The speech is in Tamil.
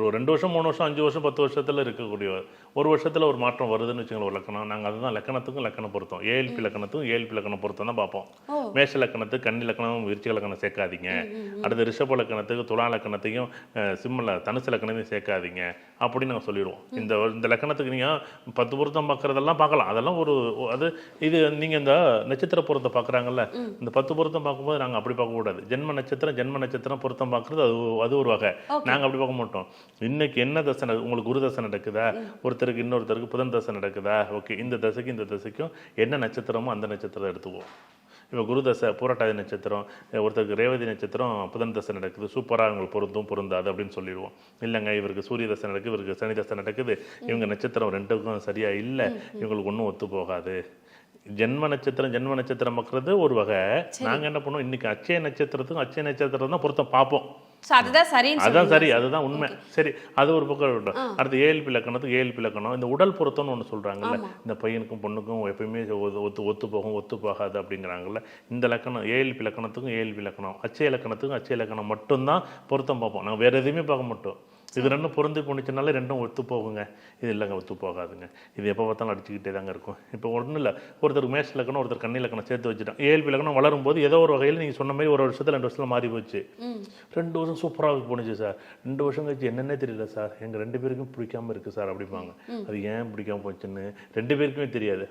ஒரு 2 வருஷம் 3 வருஷம் 5 வருஷம் 10 வருஷத்துல இருக்கக்கூடிய ஒரு வருஷத்துல ஒரு மாற்றம் வருதுன்னு வச்சுக்கோங்களேன் ஒரு லக்கணம். நாங்கள் அதுதான் லக்கணத்துக்கும் லக்கணம் பொருத்தம், ஏஎல்பி லக்கணத்துக்கும் ஏஎல்பி லக்கணம் பொருத்தம் தான் பார்ப்போம். ஓ மேஷ லக்கணத்துக்கு கன்னி லக்கணம் விருச்சிக லக்கணம் சேர்க்காதீங்க. அடுத்து ரிஷப லக்கணத்துக்கு துலா லக்கணத்தையும் சிம்மல தனுசு லக்கணத்தையும் சேர்க்காதீங்க அப்படின்னு நாங்கள் சொல்லிடுவோம். இந்த லக்கணத்துக்கு நீங்கள் 10 பொருத்தம் பார்க்குறதெல்லாம் பார்க்கலாம். அதெல்லாம் அது இது நீங்கள் இந்த நட்சத்திர பொருத்தம் பார்க்குறாங்கல்ல, இந்த 10 பொருத்தம் பார்க்கும்போது நாங்கள் அப்படி பார்க்கக்கூடாது. ஜென்ம நட்சத்திரம் பொருத்தம் பார்க்குறது அது ஒரு வகை. நாங்கள் அப்படி பார்க்க மாட்டோம். இன்னைக்கு என்ன தசை உங்களுக்கு குரு தசை நடக்குதா, ஒருத்தருக்கு இன்னொருத்தருக்கு புதன் தசை நடக்குதா, ஓகே இந்த தசைக்கு இந்த தசைக்கும் என்ன நட்சத்திரமோ அந்த நட்சத்திரம் எடுத்துக்குவோம். இப்போ குரு தசை பூரட்டாதி நட்சத்திரம், ஒருத்தருக்கு ரேவதி நட்சத்திரம் புதன் தசை நடக்குது, சூப்பராக உங்களுக்கு பொருந்தாது அப்படின்னு சொல்லிடுவோம். இல்லைங்க இவருக்கு சூரிய தசை நடக்குது, இவருக்கு சனி தசை நடக்குது, இவங்க நட்சத்திரம் ரெண்டுக்கும் சரியா இல்லை, இவங்களுக்கு ஒன்றும் ஒத்து போகாது. ஜென்ம நட்சத்திரம் பார்க்கறது ஒரு வகை. நாங்கள் என்ன பண்ணுவோம், இன்னைக்கு அச்சய நட்சத்திரம் தான் பொருத்தம் பார்ப்போம். அதான் சரி, அதுதான் உண்மை. சரி, அது ஒரு பக்கம் இருக்கட்டும். அடுத்து ஏஎல்பி லக்கணம் இந்த உடல் பொருத்தம்னு ஒன்று சொல்றாங்கல்ல, இந்த பையனுக்கும் பொண்ணுக்கும் எப்பயுமே ஒத்து போகும் ஒத்து போகாது அப்படிங்கிறாங்கல்ல. இந்த லக்கணம் ஏஎல்பி லக்கணம் அச்சய லக்கணம் மட்டும்தான் பொருத்தம் பார்ப்போம். நாங்கள் வேற எதுவுமே பார்க்க மாட்டோம். இது ரெண்டும் பொருந்தி போனிச்சனால ரெண்டும் ஒத்து போகுங்க, இது இல்லைங்க ஒத்து போகாதுங்க, இது எப்போ பார்த்தாலும் அடிச்சுக்கிட்டே தாங்க இருக்கும். இப்போ ஒன்றும் இல்லை, ஒருத்தருக்கு மேஷ லக்கணம் ஒருத்தர் கன்னி லக்கணம் சேர்த்து வச்சுட்டோம். ஏஎல்பி லக்கணம் வளரும் போது ஏதோ ஒரு வகையில் நீங்கள் சொன்ன மாதிரி ஒரு வருஷத்துல 2 வருஷத்துல மாறி போச்சு. 2 வருஷம் சூப்பராக போணுச்சு சார், 2 வருஷம் கழிச்சு என்னென்னே தெரியல சார், எங்கள் 2 பேருக்கும் பிடிக்காம இருக்கு சார் அப்படிப்பாங்க. அது ஏன் பிடிக்காம போச்சுன்னு 2 பேருக்குமே தெரியாது.